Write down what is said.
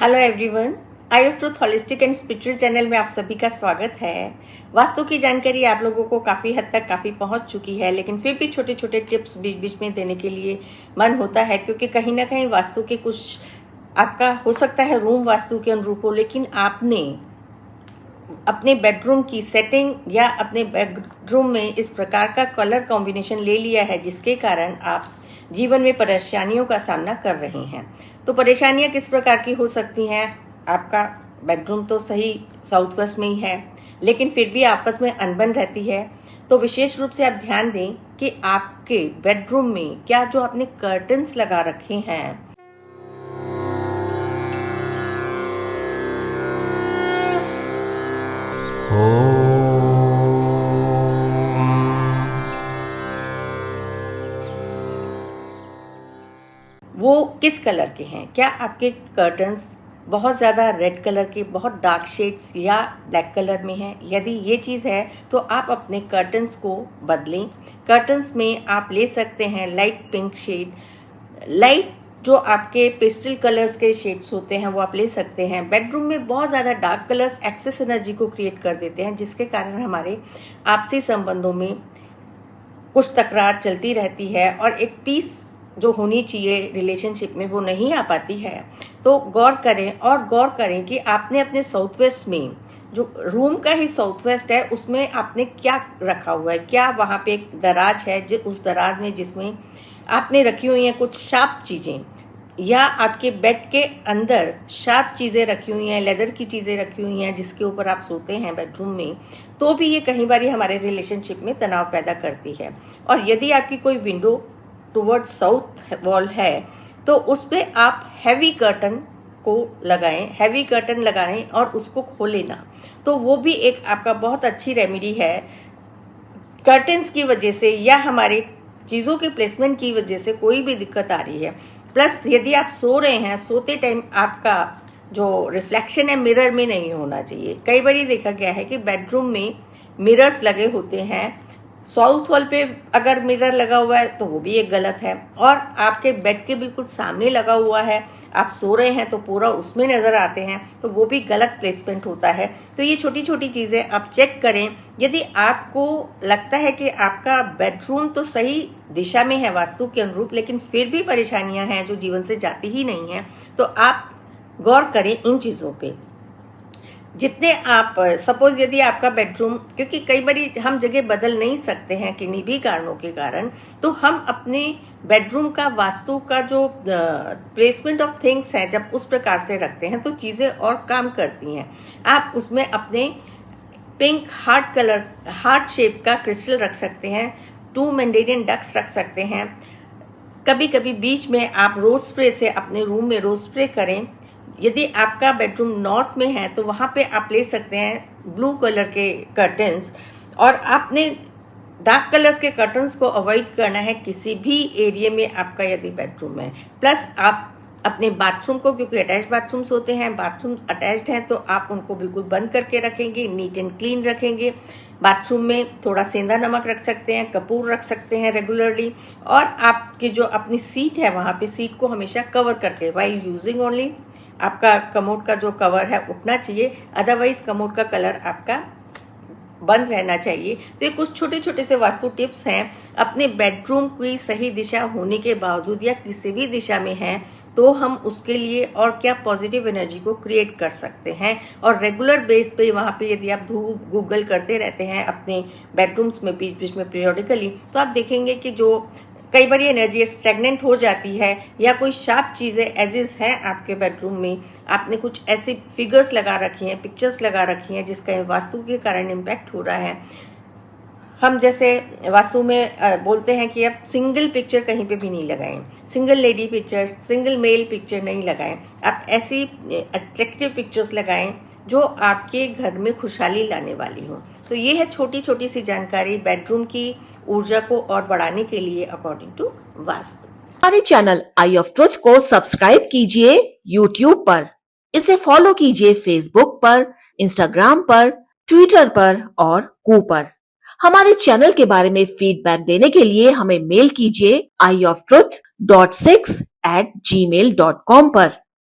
Hello everyone, I of truth holistic and spiritual channel में आप सभी का स्वागत है। वास्तु की जानकारी आप लोगों को काफ़ी हद तक काफ़ी पहुंच चुकी है, लेकिन फिर भी छोटे छोटे टिप्स बीच बीच में देने के लिए मन होता है, क्योंकि कहीं ना कहीं वास्तु के कुछ आपका हो सकता है रूम वास्तु के अनुरूप हो, लेकिन आपने अपने बेडरूम की सेटिंग या अपने बेडरूम में इस प्रकार का कलर कॉम्बिनेशन ले लिया है, जिसके कारण आप जीवन में परेशानियों का सामना कर रहे हैं। तो परेशानियां किस प्रकार की हो सकती हैं? आपका बेडरूम तो सही साउथ वेस्ट में ही है, लेकिन फिर भी आपस में अनबन रहती है। तो विशेष रूप से आप ध्यान दें कि आपके बेडरूम में क्या जो आपने कर्टन्स लगा रखे हैं, वो किस कलर के हैं। क्या आपके कर्टन्स बहुत ज़्यादा रेड कलर के, बहुत डार्क शेड्स या ब्लैक कलर में हैं? यदि ये चीज़ है तो आप अपने कर्टन्स को बदलें। कर्टन्स में आप ले सकते हैं लाइट पिंक शेड, लाइट जो आपके पेस्टल कलर्स के शेड्स होते हैं वो आप ले सकते हैं। बेडरूम में बहुत ज़्यादा डार्क कलर्स एक्सेस एनर्जी को क्रिएट कर देते हैं, जिसके कारण हमारे आपसी संबंधों में कुछ तकरार चलती रहती है और एक पीस जो होनी चाहिए रिलेशनशिप में वो नहीं आ पाती है। तो गौर करें कि आपने अपने साउथ वेस्ट में, जो रूम का ही साउथ वेस्ट है, उसमें आपने क्या रखा हुआ है। क्या वहाँ पे एक दराज है, उस दराज में जिसमें आपने रखी हुई हैं कुछ शार्प चीज़ें, या आपके बेड के अंदर शार्प चीज़ें रखी हुई हैं, लेदर की चीज़ें रखी हुई हैं जिसके ऊपर आप सोते हैं बेडरूम में, तो भी ये कई बार हमारे रिलेशनशिप में तनाव पैदा करती है। और यदि आपकी कोई विंडो टुवर्ड्स साउथ वॉल है तो उस पर आप हैवी कर्टन को लगाएं, हैवी कर्टन लगाएं और उसको खोलें ना, तो वो भी एक आपका बहुत अच्छी रेमेडी है। कर्टन्स की वजह से या हमारे चीज़ों के प्लेसमेंट की वजह से कोई भी दिक्कत आ रही है, प्लस यदि आप सो रहे हैं, सोते टाइम आपका जो रिफ्लेक्शन है मिरर में नहीं होना चाहिए। कई बार देखा गया है कि बेडरूम में मिरर्स लगे होते हैं, साउथ वॉल पे अगर मिरर लगा हुआ है तो वो भी एक गलत है, और आपके बेड के बिल्कुल सामने लगा हुआ है, आप सो रहे हैं तो पूरा उसमें नज़र आते हैं, तो वो भी गलत प्लेसमेंट होता है। तो ये छोटी छोटी चीज़ें आप चेक करें। यदि आपको लगता है कि आपका बेडरूम तो सही दिशा में है वास्तु के अनुरूप, लेकिन फिर भी परेशानियां हैं जो जीवन से जाती ही नहीं हैं, तो आप गौर करें इन चीज़ों पे। जितने आप सपोज यदि आपका बेडरूम, क्योंकि कई बार हम जगह बदल नहीं सकते हैं किन्हीं भी कारणों के कारण, तो हम अपने बेडरूम का वास्तु का जो प्लेसमेंट ऑफ थिंग्स है जब उस प्रकार से रखते हैं तो चीज़ें और काम करती हैं। आप उसमें अपने पिंक हार्ट शेप का क्रिस्टल रख सकते हैं, 2 मैंडेरियन डक्स रख सकते हैं। कभी कभी बीच में आप रोज स्प्रे से अपने रूम में रोज स्प्रे करें। यदि आपका बेडरूम नॉर्थ में है तो वहाँ पे आप ले सकते हैं ब्लू कलर के कर्टन्स, और आपने डार्क कलर्स के कर्टन्स को अवॉइड करना है किसी भी एरिया में आपका यदि बेडरूम है। प्लस आप अपने बाथरूम को, क्योंकि अटैच बाथरूम्स होते हैं, बाथरूम अटैच्ड हैं, तो आप उनको बिल्कुल बंद करके रखेंगे, नीट एंड क्लीन रखेंगे। बाथरूम में थोड़ा सेंधा नमक रख सकते हैं, कपूर रख सकते हैं रेगुलरली, और आपकी जो अपनी सीट है वहाँ पे सीट को हमेशा कवर करके, वाइल यूजिंग ओनली आपका कमोड का जो कवर है उठना चाहिए, अदरवाइज कमोड का कलर आपका बंद रहना चाहिए। तो ये कुछ छोटे छोटे से वास्तु टिप्स हैं। अपने बेडरूम की सही दिशा होने के बावजूद या किसी भी दिशा में है तो हम उसके लिए और क्या पॉजिटिव एनर्जी को क्रिएट कर सकते हैं। और रेगुलर बेस पे वहाँ पे यदि आप गूगल करते रहते हैं अपने बेडरूम्स में बीच बीच में पीरियोडिकली, तो आप देखेंगे कि जो कई बार एनर्जी स्टैग्नेंट हो जाती है या कोई शार्प चीज़ें एज इज हैं आपके बेडरूम में, आपने कुछ ऐसी फिगर्स लगा रखी हैं, पिक्चर्स लगा रखी हैं जिसका वास्तु के कारण इम्पैक्ट हो रहा है। हम जैसे वास्तु में बोलते हैं कि आप सिंगल पिक्चर कहीं पे भी नहीं लगाएं, single lady picture, single male picture नहीं लगाएं, आप ऐसी अट्रैक्टिव पिक्चर्स लगाएं जो आपके घर में खुशहाली लाने वाली हो। तो ये है छोटी छोटी सी जानकारी बेडरूम की ऊर्जा को और बढ़ाने के लिए अकॉर्डिंग टू वास्तु। हमारे चैनल आई ऑफ ट्रुथ को सब्सक्राइब कीजिए यूट्यूब पर, इसे फॉलो कीजिए फेसबुक पर, इंस्टाग्राम पर, ट्विटर पर और कू पर। हमारे चैनल के बारे में फीडबैक देने के लिए हमें मेल कीजिए ioftruth.6@gmail.com पर।